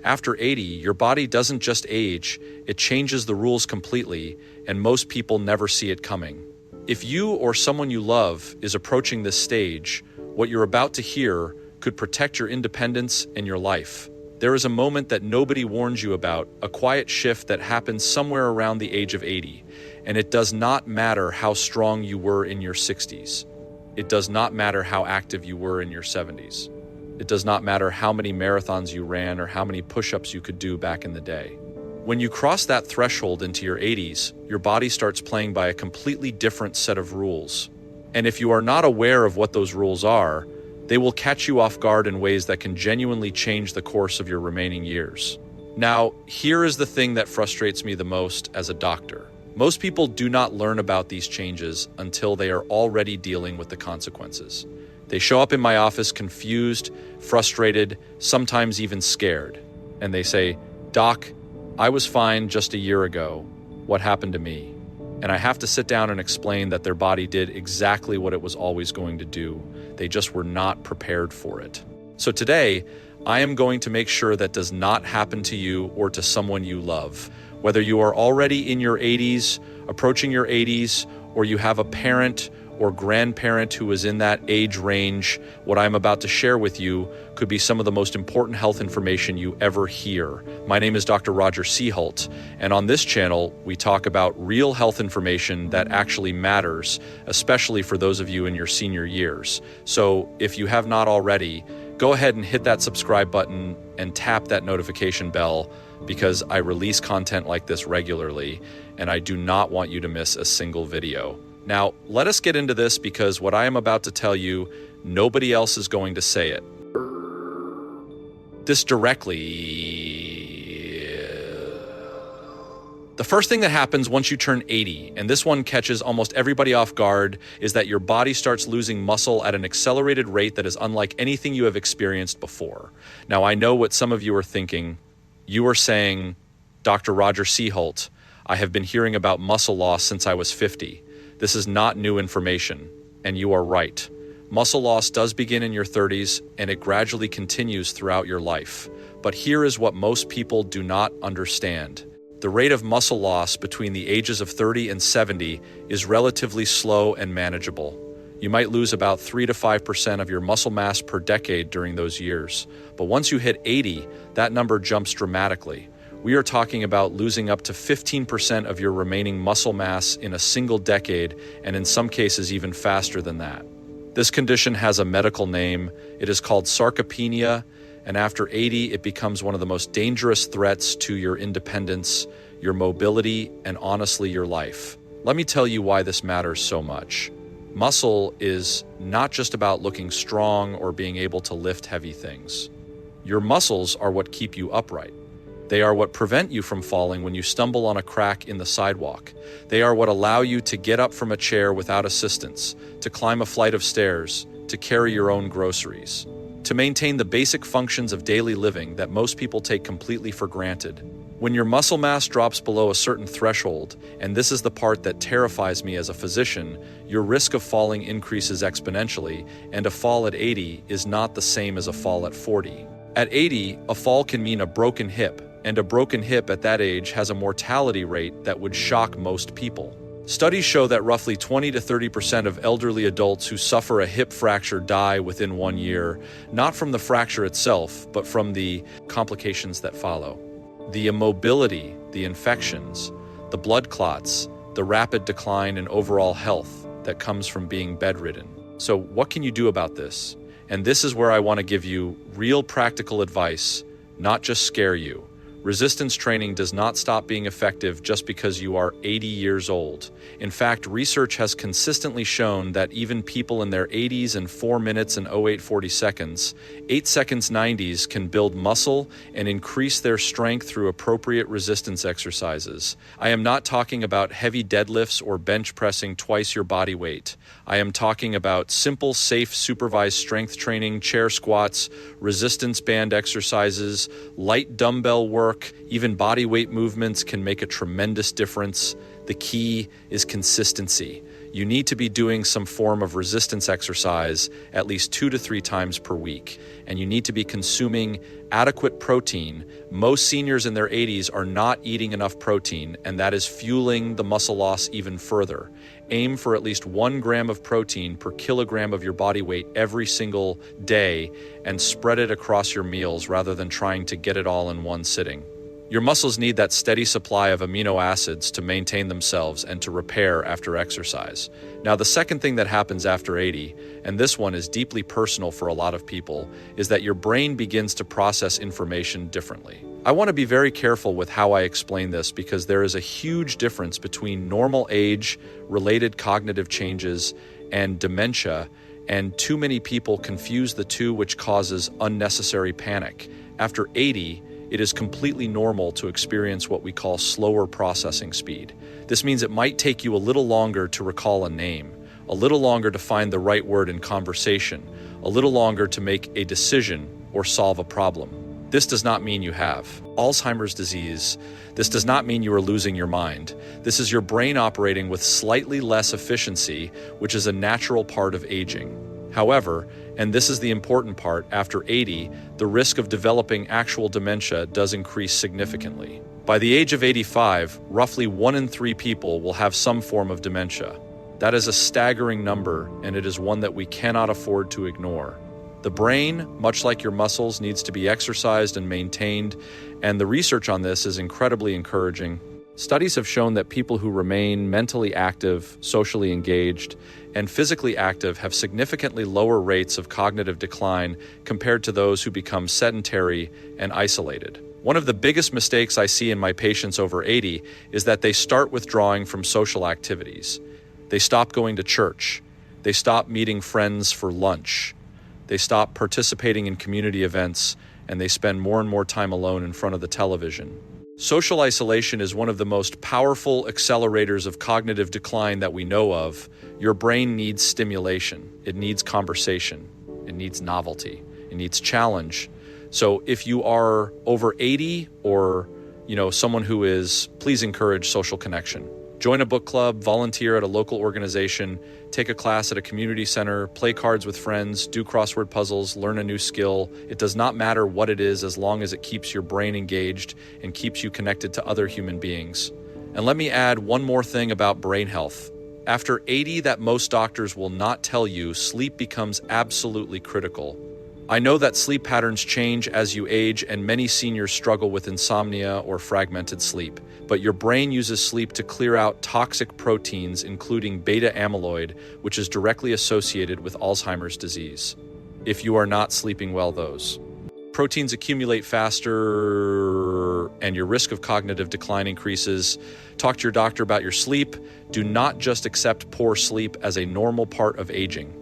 After 80, your body doesn't just age, it changes the rules completely, and most people never see it coming. If you or someone you love is approaching this stage, what you're about to hear could protect your independence and your life. There is a moment that nobody warns you about, a quiet shift that happens somewhere around the age of 80, and it does not matter how strong you were in your 60s. It does not matter how active you were in your 70s. It does not matter how many marathons you ran or how many push-ups you could do back in the day. When you cross that threshold into your 80s, your body starts playing by a completely different set of rules. And if you are not aware of what those rules are, they will catch you off guard in ways that can genuinely change the course of your remaining years. Now, here is the thing that frustrates me the most as a doctor. Most people do not learn about these changes until they are already dealing with the consequences. They show up in my office confused, frustrated, sometimes even scared. And they say, "Doc, I was fine just a year ago. What happened to me?" And I have to sit down and explain that their body did exactly what it was always going to do. They just were not prepared for it. So today, I am going to make sure that does not happen to you or to someone you love. Whether you are already in your 80s, approaching your 80s, or you have a parent or grandparent who is in that age range, what I'm about to share with you could be some of the most important health information you ever hear. My name is Dr. Roger Seheult, and on this channel, we talk about real health information that actually matters, especially for those of you in your senior years. So if you have not already, go ahead and hit that subscribe button and tap that notification bell, because I release content like this regularly, and I do not want you to miss a single video. Now, let us get into this, because what I am about to tell you, nobody else is going to say it. This directly. The first thing that happens once you turn 80, and this one catches almost everybody off guard, is that your body starts losing muscle at an accelerated rate that is unlike anything you have experienced before. Now, I know what some of you are thinking. You are saying, "Dr. Roger Seheult, I have been hearing about muscle loss since I was 50. This is not new information," and you are right. Muscle loss does begin in your 30s, and it gradually continues throughout your life. But here is what most people do not understand. The rate of muscle loss between the ages of 30 and 70 is relatively slow and manageable. You might lose about 3 to 5% of your muscle mass per decade during those years. But once you hit 80, that number jumps dramatically. We are talking about losing up to 15% of your remaining muscle mass in a single decade, and in some cases even faster than that. This condition has a medical name. It is called sarcopenia, and after 80, it becomes one of the most dangerous threats to your independence, your mobility, and honestly, your life. Let me tell you why this matters so much. Muscle is not just about looking strong or being able to lift heavy things. Your muscles are what keep you upright. They are what prevent you from falling when you stumble on a crack in the sidewalk. They are what allow you to get up from a chair without assistance, to climb a flight of stairs, to carry your own groceries, to maintain the basic functions of daily living that most people take completely for granted. When your muscle mass drops below a certain threshold, and this is the part that terrifies me as a physician, your risk of falling increases exponentially, and a fall at 80 is not the same as a fall at 40. At 80, a fall can mean a broken hip, and a broken hip at that age has a mortality rate that would shock most people. Studies show that roughly 20 to 30% of elderly adults who suffer a hip fracture die within 1 year, not from the fracture itself, but from the complications that follow. The immobility, the infections, the blood clots, the rapid decline in overall health that comes from being bedridden. So what can you do about this? And this is where I want to give you real practical advice, not just scare you. Resistance training does not stop being effective just because you are 80 years old. In fact, research has consistently shown that even people in their 80s and 4 minutes and 0840 seconds, 8 seconds 90s can build muscle and increase their strength through appropriate resistance exercises. I am not talking about heavy deadlifts or bench pressing twice your body weight. I am talking about simple, safe, supervised strength training, chair squats, resistance band exercises, light dumbbell work. Even body weight movements can make a tremendous difference. The key is consistency. You need to be doing some form of resistance exercise at least 2 to 3 times per week, and you need to be consuming adequate protein. Most seniors in their 80s are not eating enough protein, and that is fueling the muscle loss even further. Aim for at least 1 gram of protein per kilogram of your body weight every single day, and spread it across your meals rather than trying to get it all in one sitting. Your muscles need that steady supply of amino acids to maintain themselves and to repair after exercise. Now, the second thing that happens after 80, and this one is deeply personal for a lot of people, is that your brain begins to process information differently. I want to be very careful with how I explain this because there is a huge difference between normal age-related cognitive changes and dementia, and too many people confuse the two, which causes unnecessary panic. After 80, it is completely normal to experience what we call slower processing speed. This means it might take you a little longer to recall a name, a little longer to find the right word in conversation, a little longer to make a decision or solve a problem. This does not mean you have Alzheimer's disease. This does not mean you are losing your mind. This is your brain operating with slightly less efficiency, which is a natural part of aging. However, and this is the important part, after 80, the risk of developing actual dementia does increase significantly. By the age of 85, roughly 1 in 3 people will have some form of dementia. That is a staggering number, and it is one that we cannot afford to ignore. The brain, much like your muscles, needs to be exercised and maintained, and the research on this is incredibly encouraging. Studies have shown that people who remain mentally active, socially engaged, and physically active have significantly lower rates of cognitive decline compared to those who become sedentary and isolated. One of the biggest mistakes I see in my patients over 80 is that they start withdrawing from social activities. They stop going to church. They stop meeting friends for lunch. They stop participating in community events, and they spend more and more time alone in front of the television. Social isolation is one of the most powerful accelerators of cognitive decline that we know of. Your brain needs stimulation. It needs conversation. It needs novelty. It needs challenge. So if you are over 80 or, someone who is, please encourage social connection. Join a book club, volunteer at a local organization, take a class at a community center, play cards with friends, do crossword puzzles, learn a new skill. It does not matter what it is as long as it keeps your brain engaged and keeps you connected to other human beings. And let me add one more thing about brain health. After 80, that most doctors will not tell you, sleep becomes absolutely critical. I know that sleep patterns change as you age, and many seniors struggle with insomnia or fragmented sleep. But your brain uses sleep to clear out toxic proteins, including beta amyloid, which is directly associated with Alzheimer's disease. If you are not sleeping well, those proteins accumulate faster and your risk of cognitive decline increases. Talk to your doctor about your sleep. Do not just accept poor sleep as a normal part of aging.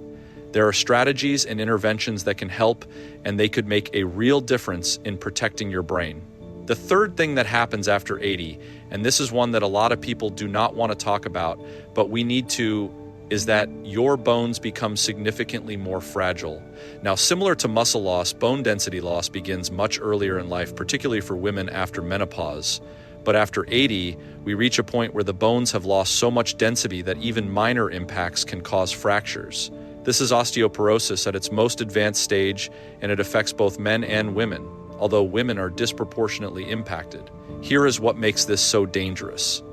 There are strategies and interventions that can help, and they could make a real difference in protecting your brain. The third thing that happens after 80, and this is one that a lot of people do not want to talk about, but we need to, is that your bones become significantly more fragile. Now, similar to muscle loss, bone density loss begins much earlier in life, particularly for women after menopause. But after 80, we reach a point where the bones have lost so much density that even minor impacts can cause fractures. This is osteoporosis at its most advanced stage, and it affects both men and women, although women are disproportionately impacted. Here is what makes this so dangerous.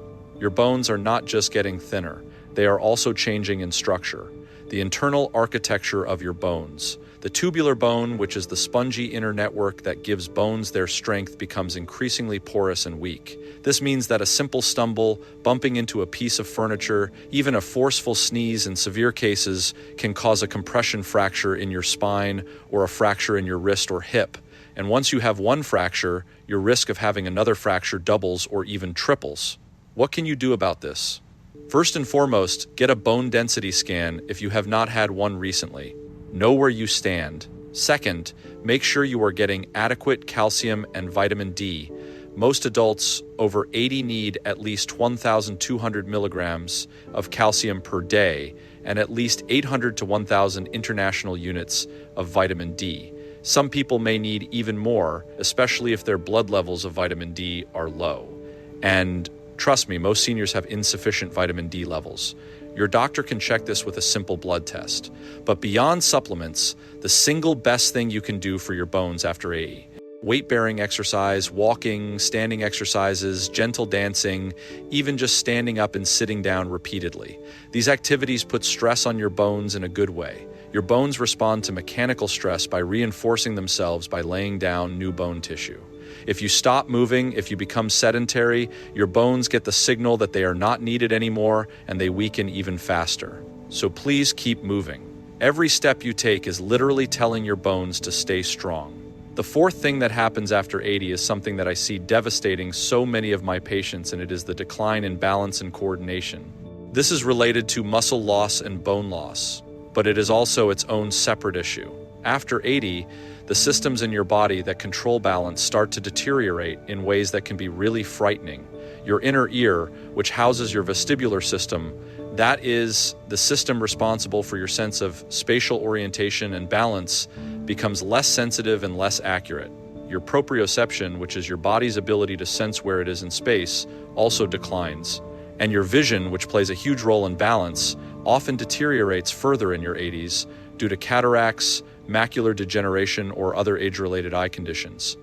Your bones are not just getting thinner, they are also changing in structure. The internal architecture of your bones. The tubular bone, which is the spongy inner network that gives bones their strength, becomes increasingly porous and weak. This means that a simple stumble, bumping into a piece of furniture, even a forceful sneeze in severe cases, can cause a compression fracture in your spine or a fracture in your wrist or hip. And once you have one fracture, your risk of having another fracture doubles or even triples. What can you do about this? First and foremost, get a bone density scan if you have not had one recently. Know where you stand. Second, make sure you are getting adequate calcium and vitamin D. Most adults over 80 need at least 1,200 milligrams of calcium per day and at least 800 to 1,000 international units of vitamin D. Some people may need even more, especially if their blood levels of vitamin D are low. And trust me, most seniors have insufficient vitamin D levels. Your doctor can check this with a simple blood test. But beyond supplements, the single best thing you can do for your bones after 80. Weight-bearing exercise, walking, standing exercises, gentle dancing, even just standing up and sitting down repeatedly. These activities put stress on your bones in a good way. Your bones respond to mechanical stress by reinforcing themselves by laying down new bone tissue. If you stop moving, if you become sedentary, your bones get the signal that they are not needed anymore and they weaken even faster. So please keep moving. Every step you take is literally telling your bones to stay strong. The fourth thing that happens after 80 is something that I see devastating so many of my patients, and it is the decline in balance and coordination. This is related to muscle loss and bone loss, but it is also its own separate issue. After 80, the systems in your body that control balance start to deteriorate in ways that can be really frightening. Your inner ear, which houses your vestibular system, that is the system responsible for your sense of spatial orientation and balance, becomes less sensitive and less accurate. Your proprioception, which is your body's ability to sense where it is in space, also declines. And your vision, which plays a huge role in balance, often deteriorates further in your 80s due to cataracts, macular degeneration, or other age-related eye conditions.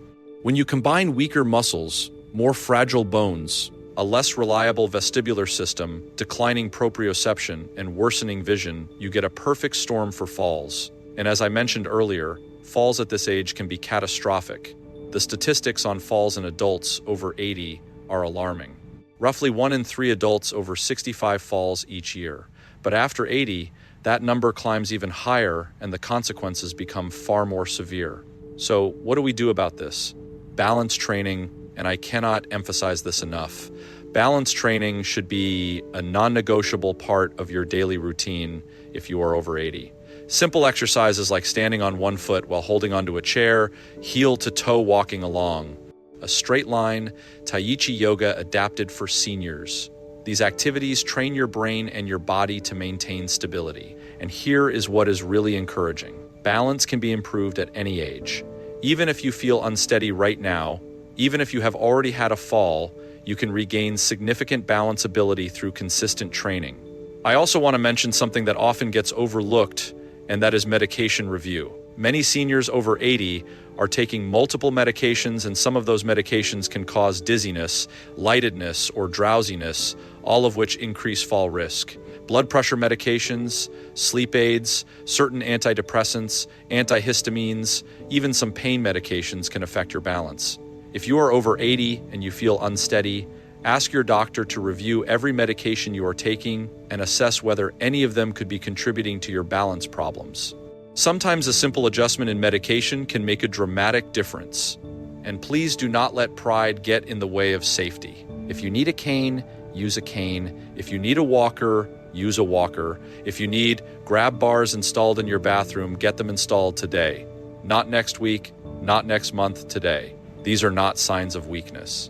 When you combine weaker muscles, more fragile bones, a less reliable vestibular system, declining proprioception, and worsening vision, you get a perfect storm for falls. And as I mentioned earlier, falls at this age can be catastrophic. The statistics on falls in adults over 80 are alarming. Roughly 1 in 3 adults over 65 falls each year. But after 80, that number climbs even higher and the consequences become far more severe. So what do we do about this? Balance training, and I cannot emphasize this enough. Balance training should be a non-negotiable part of your daily routine if you are over 80. Simple exercises like standing on one foot while holding onto a chair, heel to toe walking along. A straight line, Tai Chi yoga adapted for seniors. These activities train your brain and your body to maintain stability. And here is what is really encouraging. Balance can be improved at any age. Even if you feel unsteady right now, even if you have already had a fall, you can regain significant balance ability through consistent training. I also want to mention something that often gets overlooked, and that is medication review. Many seniors over 80 are taking multiple medications, and some of those medications can cause dizziness, lightedness, or drowsiness, all of which increase fall risk. Blood pressure medications, sleep aids, certain antidepressants, antihistamines, even some pain medications can affect your balance. If you are over 80 and you feel unsteady, ask your doctor to review every medication you are taking and assess whether any of them could be contributing to your balance problems. Sometimes a simple adjustment in medication can make a dramatic difference. And please do not let pride get in the way of safety. If you need a cane, use a cane. If you need a walker, use a walker. If you need grab bars installed in your bathroom, get them installed today. Not next week, not next month, today. These are not signs of weakness.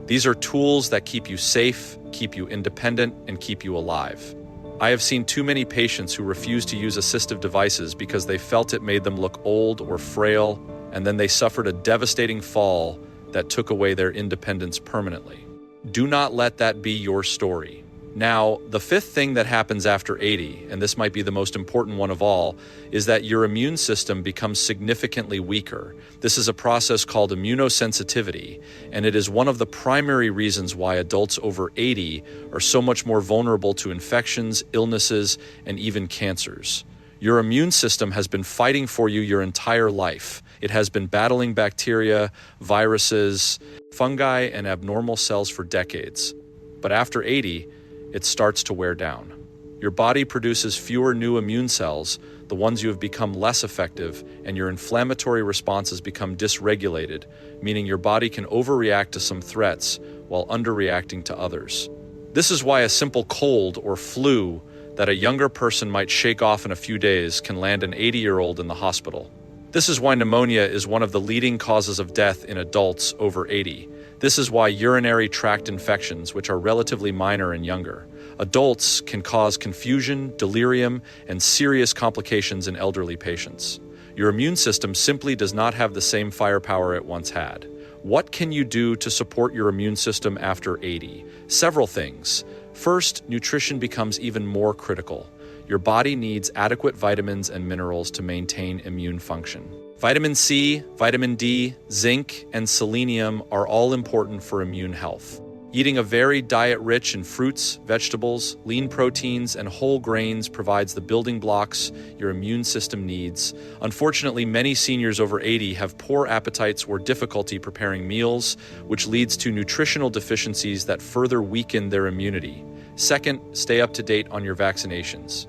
These are tools that keep you safe, keep you independent, and keep you alive. I have seen too many patients who refuse to use assistive devices because they felt it made them look old or frail, and then they suffered a devastating fall that took away their independence permanently. Do not let that be your story. Now, the fifth thing that happens after 80, and this might be the most important one of all, is that your immune system becomes significantly weaker. This is a process called immunosensitivity, and it is one of the primary reasons why adults over 80 are so much more vulnerable to infections, illnesses, and even cancers. Your immune system has been fighting for you your entire life. It has been battling bacteria, viruses, fungi, and abnormal cells for decades. But after 80, it starts to wear down. Your body produces fewer new immune cells, the ones you have become less effective, and your inflammatory responses become dysregulated, meaning your body can overreact to some threats while underreacting to others. This is why a simple cold or flu that a younger person might shake off in a few days can land an 80-year-old in the hospital. This is why pneumonia is one of the leading causes of death in adults over 80. This is why urinary tract infections, which are relatively minor and younger, adults can cause confusion, delirium, and serious complications in elderly patients. Your immune system simply does not have the same firepower it once had. What can you do to support your immune system after 80? Several things. First, nutrition becomes even more critical. Your body needs adequate vitamins and minerals to maintain immune function. Vitamin C, vitamin D, zinc, and selenium are all important for immune health. Eating a varied diet rich in fruits, vegetables, lean proteins, and whole grains provides the building blocks your immune system needs. Unfortunately, many seniors over 80 have poor appetites or difficulty preparing meals, which leads to nutritional deficiencies that further weaken their immunity. Second, stay up to date on your vaccinations.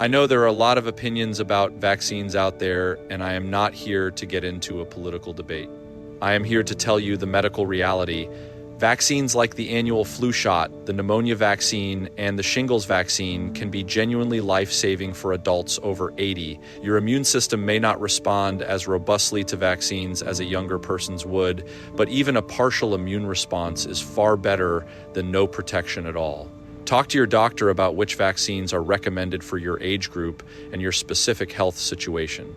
I know there are a lot of opinions about vaccines out there, and I am not here to get into a political debate. I am here to tell you the medical reality. Vaccines like the annual flu shot, the pneumonia vaccine, and the shingles vaccine can be genuinely life-saving for adults over 80. Your immune system may not respond as robustly to vaccines as a younger person's would, but even a partial immune response is far better than no protection at all. Talk to your doctor about which vaccines are recommended for your age group and your specific health situation.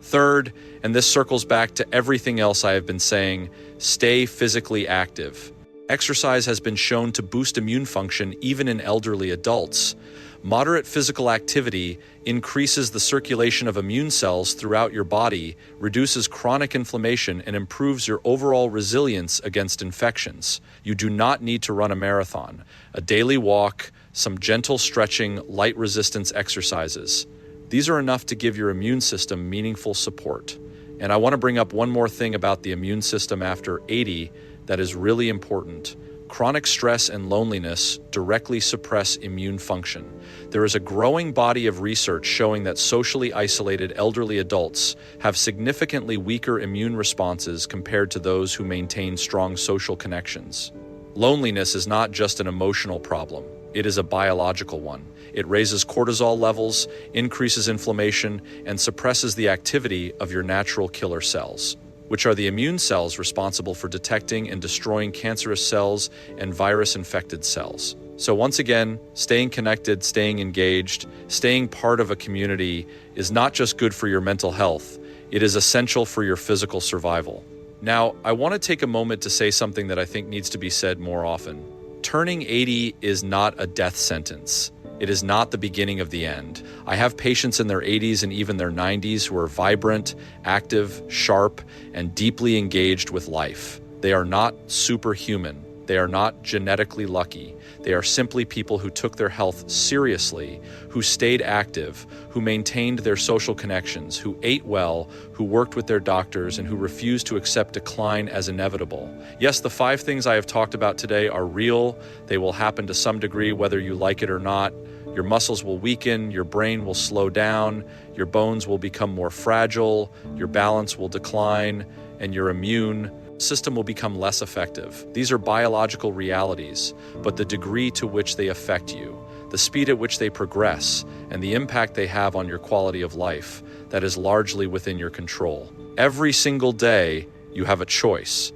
Third, and this circles back to everything else I have been saying, stay physically active. Exercise has been shown to boost immune function even in elderly adults. Moderate physical activity increases the circulation of immune cells throughout your body, reduces chronic inflammation, and improves your overall resilience against infections. You do not need to run a marathon. A daily walk, some gentle stretching, light resistance exercises. These are enough to give your immune system meaningful support. And I want to bring up one more thing about the immune system after 80 that is really important. Chronic stress and loneliness directly suppress immune function. There is a growing body of research showing that socially isolated elderly adults have significantly weaker immune responses compared to those who maintain strong social connections. Loneliness is not just an emotional problem, it is a biological one. It raises cortisol levels, increases inflammation, and suppresses the activity of your natural killer cells, which are the immune cells responsible for detecting and destroying cancerous cells and virus-infected cells. So once again, staying connected, staying engaged, staying part of a community is not just good for your mental health, it is essential for your physical survival. Now, I want to take a moment to say something that I think needs to be said more often. Turning 80 is not a death sentence. It is not the beginning of the end. I have patients in their 80s and even their 90s who are vibrant, active, sharp, and deeply engaged with life. They are not superhuman. They are not genetically lucky. They are simply people who took their health seriously, who stayed active, who maintained their social connections, who ate well, who worked with their doctors, and who refused to accept decline as inevitable. Yes, the 5 things I have talked about today are real. They will happen to some degree whether you like it or not. Your muscles will weaken, your brain will slow down, your bones will become more fragile, your balance will decline, and your immune system will become less effective. These are biological realities, but the degree to which they affect you, the speed at which they progress, and the impact they have on your quality of life, that is largely within your control. Every single day, you have a choice.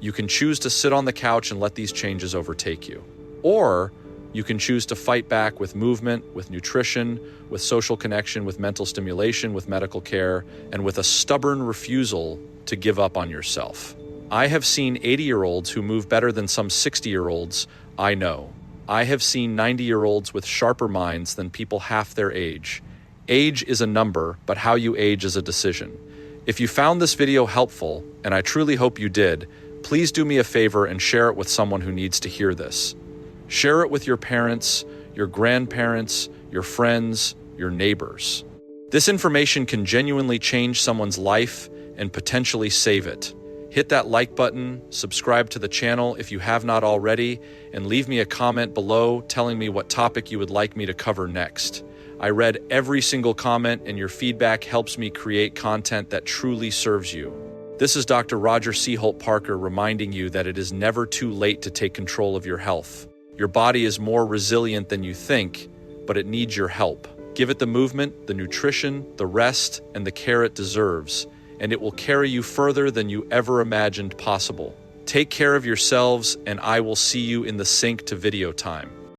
You can choose to sit on the couch and let these changes overtake you. Or you can choose to fight back with movement, with nutrition, with social connection, with mental stimulation, with medical care, and with a stubborn refusal to give up on yourself. I have seen 80-year-olds who move better than some 60-year-olds I know. I have seen 90-year-olds with sharper minds than people half their age. Age is a number, but how you age is a decision. If you found this video helpful, and I truly hope you did, please do me a favor and share it with someone who needs to hear this. Share it with your parents, your grandparents, your friends, your neighbors. This information can genuinely change someone's life and potentially save it. Hit that like button, subscribe to the channel if you have not already, and leave me a comment below telling me what topic you would like me to cover next. I read every single comment, and your feedback helps me create content that truly serves you. This is Dr. Roger Seheult Parker reminding you that it is never too late to take control of your health. Your body is more resilient than you think, but it needs your help. Give it the movement, the nutrition, the rest, and the care it deserves, and it will carry you further than you ever imagined possible. Take care of yourselves, and I will see you in the sync to video time.